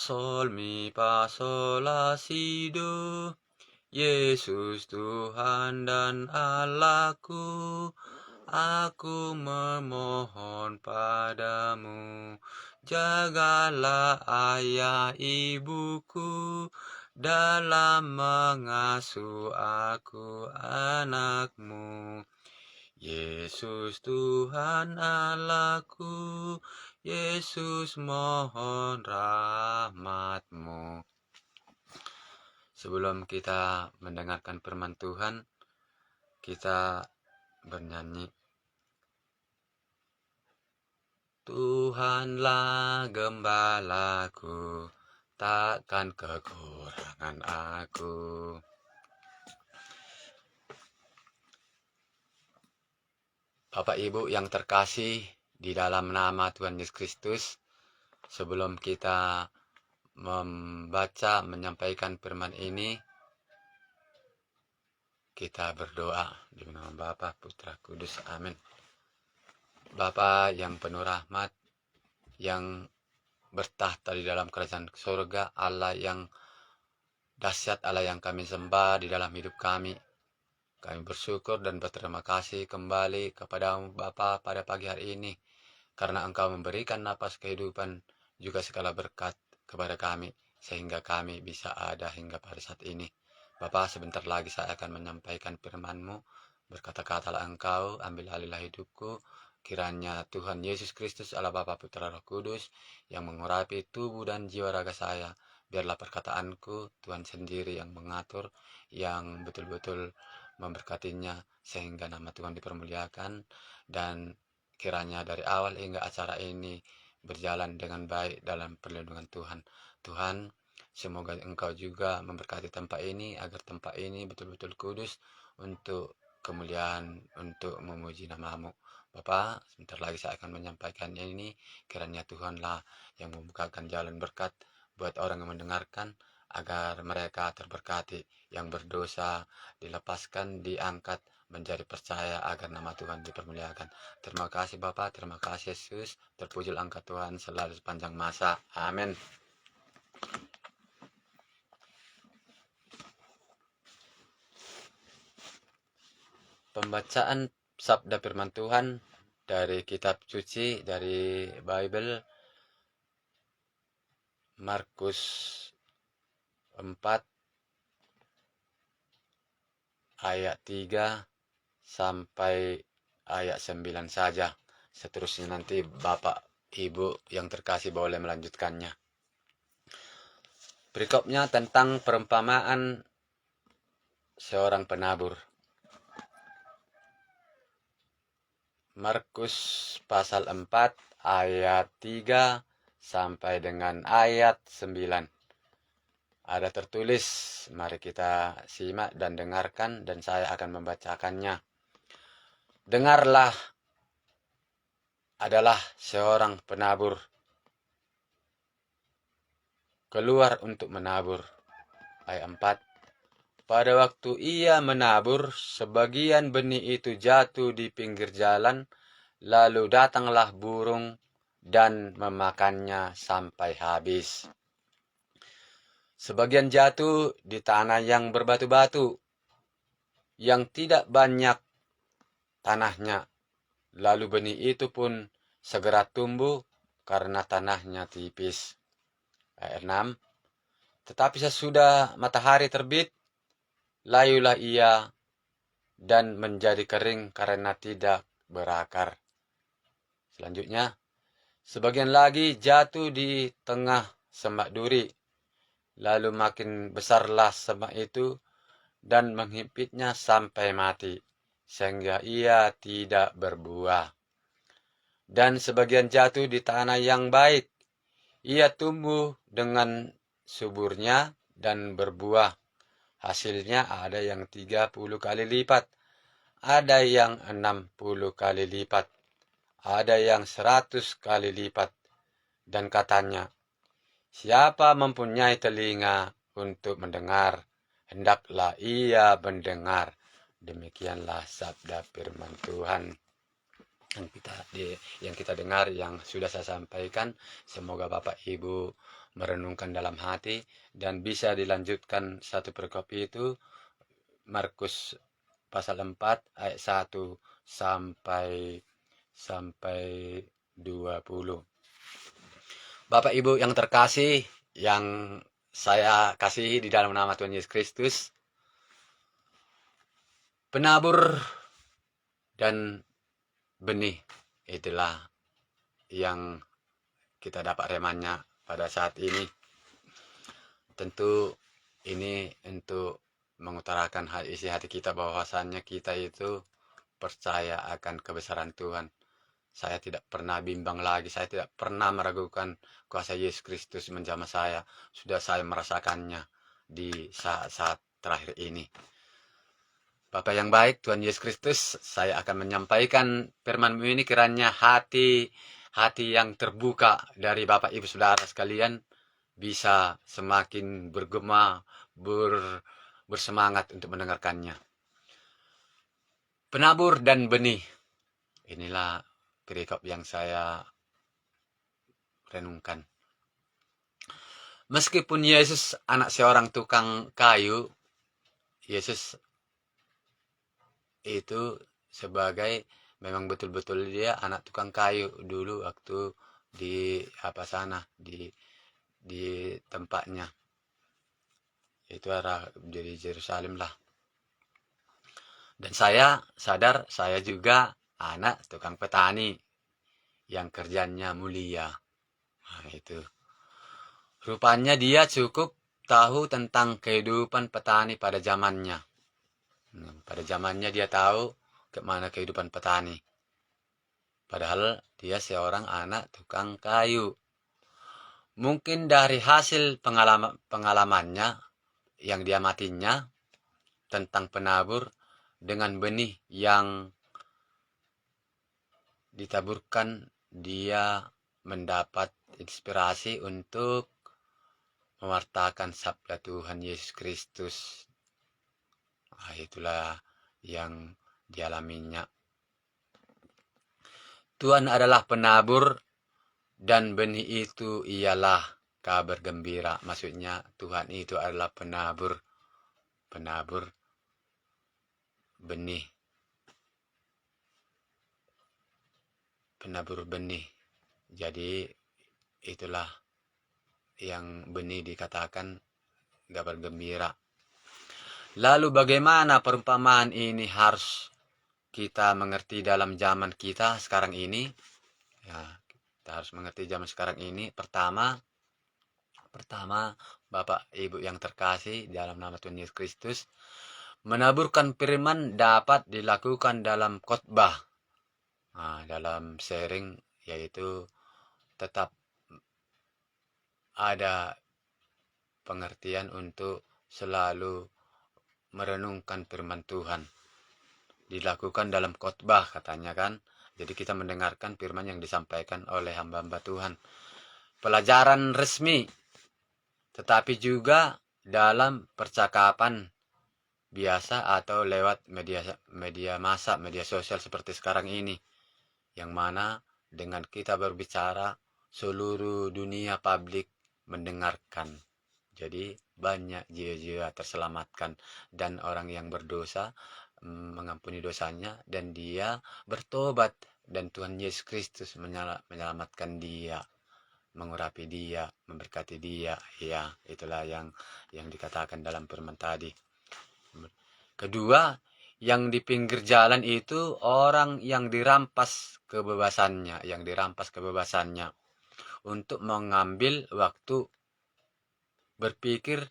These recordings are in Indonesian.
Sol, mi, fa, sol, la, si, do. Yesus Tuhan dan Allahku, aku memohon padamu. Jagalah ayah ibuku dalam mengasuh aku anakmu. Yesus Tuhan Allahku, Yesus mohon rahmat-Mu. Sebelum kita mendengarkan firman Tuhan, kita bernyanyi. Tuhanlah gembalaku, takkan kekurangan aku. Bapak Ibu yang terkasih di dalam nama Tuhan Yesus Kristus, sebelum kita menyampaikan firman ini, kita berdoa di nama Bapa, Putra, Kudus. Amin. Bapa yang penuh rahmat, yang bertahta di dalam kerajaan surga, Allah yang dahsyat, Allah yang kami sembah di dalam hidup kami. Kami bersyukur dan berterima kasih kembali kepadamu Bapa pada pagi hari ini, karena Engkau memberikan napas kehidupan juga segala berkat kepada kami, sehingga kami bisa ada hingga pada saat ini. Bapa, sebentar lagi saya akan menyampaikan firman-Mu. Berkata-katalah Engkau, ambil alihlah hidupku. Kiranya Tuhan Yesus Kristus, Allah Bapa, Putra, Roh Kudus, yang mengurapi tubuh dan jiwa raga saya. Biarlah perkataanku Tuhan sendiri yang mengatur, yang betul-betul memberkatinya, sehingga nama Tuhan dipermuliakan. Dan kiranya dari awal hingga acara ini berjalan dengan baik dalam perlindungan Tuhan. Tuhan, semoga Engkau juga memberkati tempat ini, agar tempat ini betul-betul kudus untuk kemuliaan, untuk memuji nama-Mu. Bapak, sebentar lagi saya akan menyampaikan ini. Kiranya Tuhanlah yang membukakan jalan berkat buat orang yang mendengarkan, agar mereka terberkati, yang berdosa dilepaskan, diangkat menjadi percaya, agar nama Tuhan dipermuliakan. Terima kasih Bapak, terima kasih Yesus. Terpujilah Engkau Tuhan selalu sepanjang masa. Amin. Pembacaan sabda firman Tuhan dari kitab suci, dari Bible, Markus 4 ayat 3 sampai ayat 9 saja. Seterusnya nanti Bapak Ibu yang terkasih boleh melanjutkannya. Berikutnya tentang perumpamaan seorang penabur. Markus pasal 4 ayat 3 sampai dengan ayat 9. Ada tertulis, mari kita simak dan dengarkan, dan saya akan membacakannya. Dengarlah, adalah seorang penabur keluar untuk menabur. Ayat 4. Pada waktu ia menabur, sebagian benih itu jatuh di pinggir jalan, lalu datanglah burung dan memakannya sampai habis. Sebagian jatuh di tanah yang berbatu-batu, yang tidak banyak tanahnya, lalu benih itu pun segera tumbuh karena tanahnya tipis. Ayat 6. Tetapi sesudah matahari terbit, layulah ia dan menjadi kering karena tidak berakar. Selanjutnya, sebagian lagi jatuh di tengah semak duri, lalu makin besarlah semak itu dan menghimpitnya sampai mati, sehingga ia tidak berbuah. Dan sebagian jatuh di tanah yang baik, ia tumbuh dengan suburnya dan berbuah. Hasilnya ada yang 30 kali lipat, ada yang 60 kali lipat, ada yang 100 kali lipat. Dan katanya, siapa mempunyai telinga untuk mendengar, hendaklah ia mendengar. Demikianlah sabda firman Tuhan. yang kita dengar, yang sudah saya sampaikan. Semoga Bapak Ibu merenungkan dalam hati dan bisa dilanjutkan satu perikop itu, Markus pasal 4 ayat 1 sampai sampai 20. Bapak Ibu yang terkasih, yang saya kasihi di dalam nama Tuhan Yesus Kristus, penabur dan benih itulah yang kita dapat remannya pada saat ini. Tentu ini untuk mengutarakan isi hati kita bahwasannya kita itu percaya akan kebesaran Tuhan. Saya tidak pernah bimbang lagi, saya tidak pernah meragukan kuasa Yesus Kristus menjamah saya. Sudah saya merasakannya di saat-saat terakhir ini. Bapak yang baik, Tuhan Yesus Kristus, saya akan menyampaikan firman-Mu ini, kiranya hati yang terbuka dari Bapak Ibu Saudara sekalian bisa semakin bergema, bersemangat untuk mendengarkannya. Penabur dan benih. Inilah perikop yang saya renungkan. Meskipun Yesus anak seorang tukang kayu, Yesus itu sebagai memang betul-betul dia anak tukang kayu dulu waktu di di tempatnya. Itu arah dari Yerusalem lah. Dan saya sadar saya juga anak tukang petani yang kerjanya mulia. Nah, itu. Rupanya dia cukup tahu tentang kehidupan petani pada zamannya. Pada zamannya dia tahu kemana kehidupan petani. Padahal dia seorang anak tukang kayu. Mungkin dari hasil pengalamannya yang dia matinya tentang penabur dengan benih yang ditaburkan, dia mendapat inspirasi untuk mewartakan sabda Tuhan Yesus Kristus. Nah, itulah yang dialaminya. Tuhan adalah penabur dan benih itu ialah kabar gembira. Maksudnya Tuhan itu adalah penabur benih. Penabur benih. Jadi itulah yang benih dikatakan kabar gembira. Lalu bagaimana perumpamaan ini harus kita mengerti dalam zaman kita sekarang ini? Ya, kita harus mengerti zaman sekarang ini. Pertama, Bapak Ibu yang terkasih dalam nama Tuhan Yesus Kristus, menaburkan firman dapat dilakukan dalam khotbah, dalam sharing, yaitu tetap ada pengertian untuk selalu merenungkan firman Tuhan. Dilakukan dalam khotbah katanya kan. Jadi kita mendengarkan firman yang disampaikan oleh hamba-hamba Tuhan. Pelajaran resmi, tetapi juga dalam percakapan biasa atau lewat media massa, media sosial seperti sekarang ini. Yang mana dengan kita berbicara, seluruh dunia publik mendengarkan. Jadi banyak jiwa-jiwa terselamatkan dan orang yang berdosa mengampuni dosanya dan dia bertobat dan Tuhan Yesus Kristus menyelamatkan dia, mengurapi dia, memberkati dia. Ya, itulah yang dikatakan dalam firman tadi. Kedua, yang di pinggir jalan itu orang yang dirampas kebebasannya, untuk mengambil waktu berpikir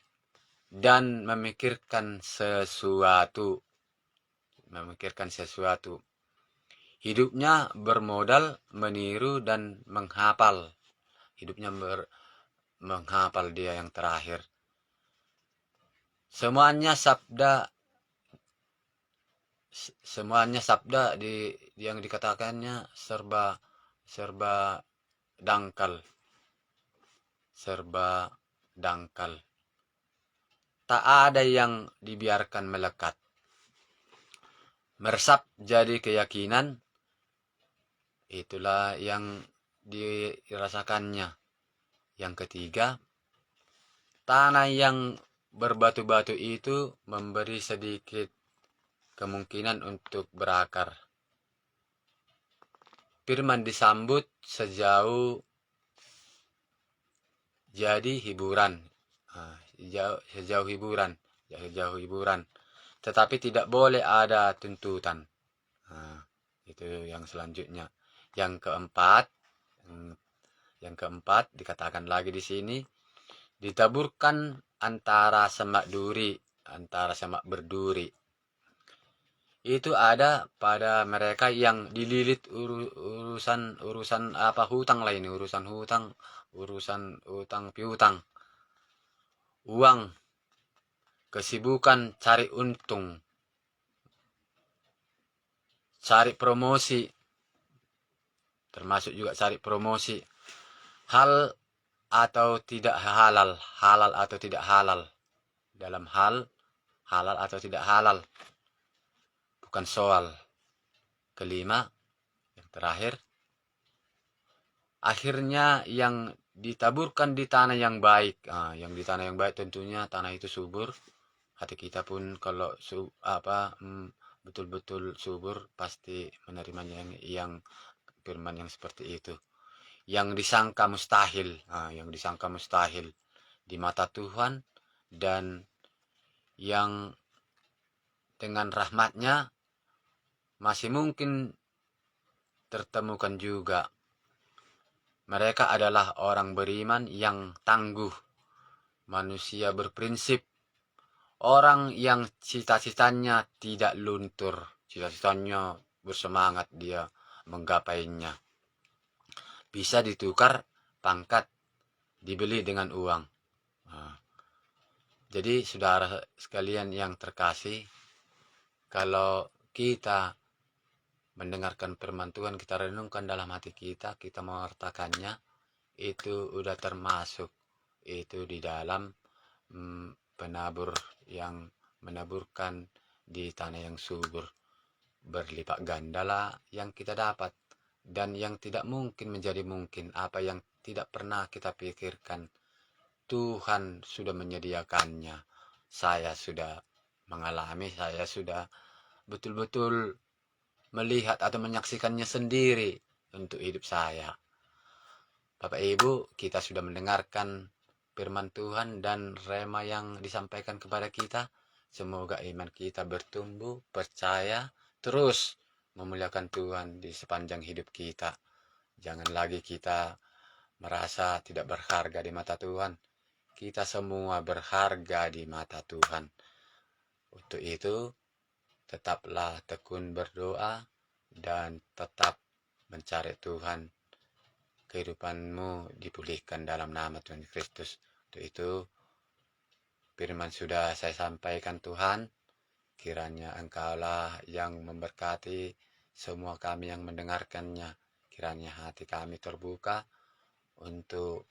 dan memikirkan sesuatu. Hidupnya bermodal meniru dan menghafal. Menghafal dia yang terakhir. Semuanya sabda yang dikatakannya serba dangkal. Tak ada yang dibiarkan melekat. Meresap jadi keyakinan Itulah yang dirasakannya. Yang ketiga, tanah yang berbatu-batu itu memberi sedikit kemungkinan untuk berakar. Firman disambut sejauh jadi hiburan. Sejauh hiburan. Tetapi tidak boleh ada tuntutan. Itu yang selanjutnya. Yang keempat dikatakan lagi di sini, ditaburkan antara semak berduri. Itu ada pada mereka yang dililit urusan apa hutang lain, urusan utang piutang, uang, kesibukan cari untung, cari promosi, termasuk juga cari promosi, halal atau tidak halal, dalam hal halal atau tidak halal, bukan soal. Kelima, yang terakhir, akhirnya yang ditaburkan di tanah yang baik. Yang di tanah yang baik tentunya tanah itu subur. Hati kita pun kalau betul-betul subur, pasti menerimanya yang firman yang seperti itu. Yang disangka mustahil di mata Tuhan, dan yang dengan rahmatnya masih mungkin tertemukan juga. Mereka adalah orang beriman yang tangguh, manusia berprinsip, orang yang cita-citanya tidak luntur, cita-citanya bersemangat dia menggapainya. Bisa ditukar pangkat, dibeli dengan uang. Jadi saudara sekalian yang terkasih, kalau kita mendengarkan firman Tuhan, kita renungkan dalam hati kita, kita mewartakannya, itu udah termasuk itu di dalam penabur yang menaburkan di tanah yang subur. Berlipat gandalah yang kita dapat, dan yang tidak mungkin menjadi mungkin. Apa yang tidak pernah kita pikirkan, Tuhan sudah menyediakannya. Saya sudah mengalami, saya sudah betul-betul melihat atau menyaksikannya sendiri untuk hidup saya. Bapak Ibu, kita sudah mendengarkan firman Tuhan dan rema yang disampaikan kepada kita. Semoga iman kita bertumbuh, percaya, terus memuliakan Tuhan di sepanjang hidup kita. Jangan lagi kita merasa tidak berharga di mata Tuhan. Kita semua berharga di mata Tuhan. Untuk itu, tetaplah tekun berdoa dan tetap mencari Tuhan. Kehidupanmu dipulihkan dalam nama Tuhan Kristus. Untuk itu, firman sudah saya sampaikan Tuhan. Kiranya Engkaulah yang memberkati semua kami yang mendengarkannya. Kiranya hati kami terbuka untuk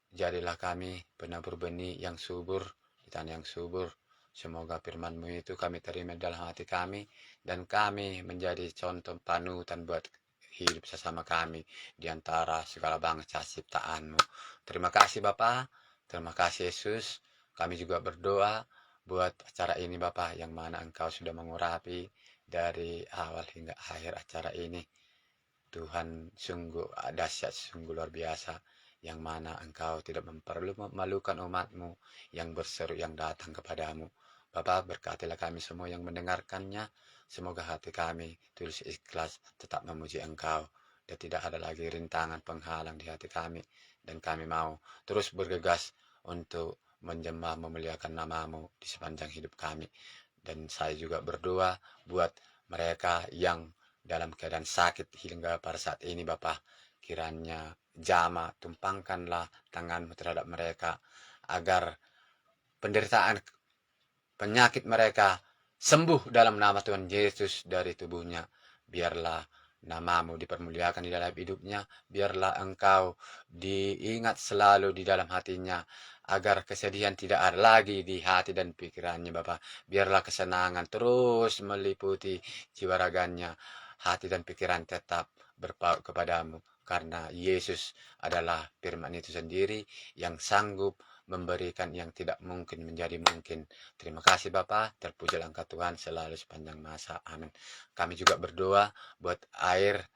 jadilah kami penabur benih yang subur di tanah yang subur. Semoga firman-Mu itu kami terima dalam hati kami, dan kami menjadi contoh panutan buat hidup sesama kami di antara segala bangsa ciptaan-Mu. Terima kasih Bapa, terima kasih Yesus. Kami juga berdoa buat acara ini Bapa, yang mana Engkau sudah mengurapi dari awal hingga akhir acara ini. Tuhan sungguh dahsyat, sungguh luar biasa, yang mana Engkau tidak mempermalukan umat-Mu yang berseru, yang datang kepadamu. Bapa, berkatilah kami semua yang mendengarkannya. Semoga hati kami tulus ikhlas tetap memuji Engkau, dan tidak ada lagi rintangan penghalang di hati kami. Dan kami mau terus bergegas untuk menjembah memuliakan nama-Mu di sepanjang hidup kami. Dan saya juga berdoa buat mereka yang dalam keadaan sakit hingga pada saat ini Bapa. Kiranya jama tumpangkanlah tangan-Mu terhadap mereka, agar penderitaan penyakit mereka sembuh dalam nama Tuhan Yesus dari tubuhnya. Biarlah nama-Mu dipermuliakan di dalam hidupnya. Biarlah Engkau diingat selalu di dalam hatinya, agar kesedihan tidak ada lagi di hati dan pikirannya Bapak. Biarlah kesenangan terus meliputi jiwa raganya. Hati dan pikiran tetap berpaut kepadamu, karena Yesus adalah firman itu sendiri yang sanggup memberikan yang tidak mungkin menjadi mungkin. Terima kasih Bapa, terpujilah Engkau Tuhan selalu sepanjang masa. Amin. Kami juga berdoa buat air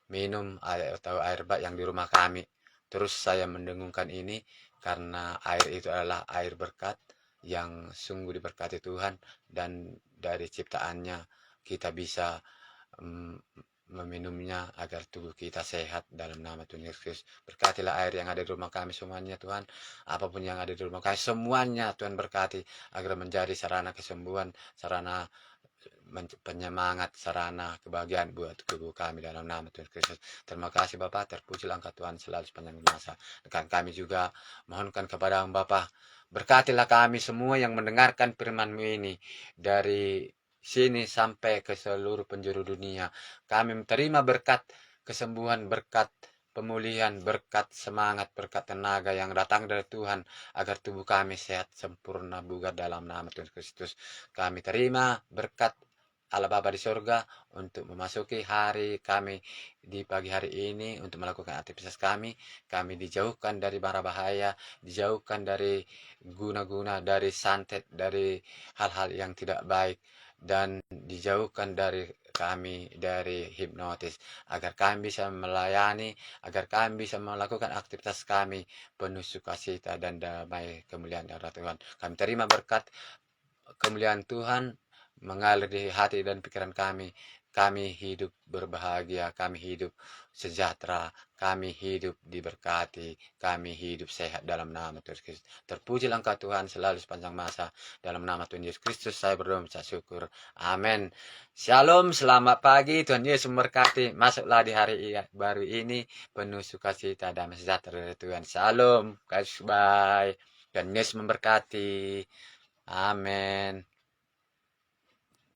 minum atau air bak yang di rumah kami. Terus saya mendengungkan ini karena air itu adalah air berkat yang sungguh diberkati Tuhan, dan dari ciptaannya kita bisa meminumnya agar tubuh kita sehat dalam nama Tuhan Yesus. Berkatilah air yang ada di rumah kami semuanya Tuhan. Apapun yang ada di rumah kami semuanya Tuhan berkati agar menjadi sarana kesembuhan, sarana penyemangat, sarana kebahagiaan buat tubuh kami dalam nama Tuhan Kristus. Terima kasih Bapak, terpujilah Engkau Tuhan selalu sepanjang masa. Dan kami juga mohonkan kepada Bapak, berkatilah kami semua yang mendengarkan firman-Mu ini dari sini sampai ke seluruh penjuru dunia. Kami menerima berkat kesembuhan, berkat pemulihan, berkat semangat, berkat tenaga yang datang dari Tuhan, agar tubuh kami sehat, sempurna, bugar dalam nama Tuhan Kristus. Kami terima berkat Allah Bapa di surga untuk memasuki hari kami di pagi hari ini untuk melakukan aktivitas kami. Kami dijauhkan dari bara bahaya, dijauhkan dari guna-guna, dari santet, dari hal-hal yang tidak baik, dan dijauhkan dari kami dari hipnotis, agar kami bisa melayani, agar kami bisa melakukan aktivitas kami penuh sukacita dan damai kemuliaan darah Tuhan. Kami terima berkat kemuliaan Tuhan mengalir di hati dan pikiran kami. Kami hidup berbahagia, kami hidup sejahtera, kami hidup diberkati, kami hidup sehat dalam nama Tuhan Yesus Kristus. Terpujilah Engkau Tuhan selalu sepanjang masa. Dalam nama Tuhan Yesus Kristus saya berdoa minta syukur. Amin. Shalom, selamat pagi. Tuhan Yesus memberkati. Masuklah di hari baru ini penuh sukacita dan sejahtera dari Tuhan. Shalom, guys, bye. Dan Yesus memberkati. Amin.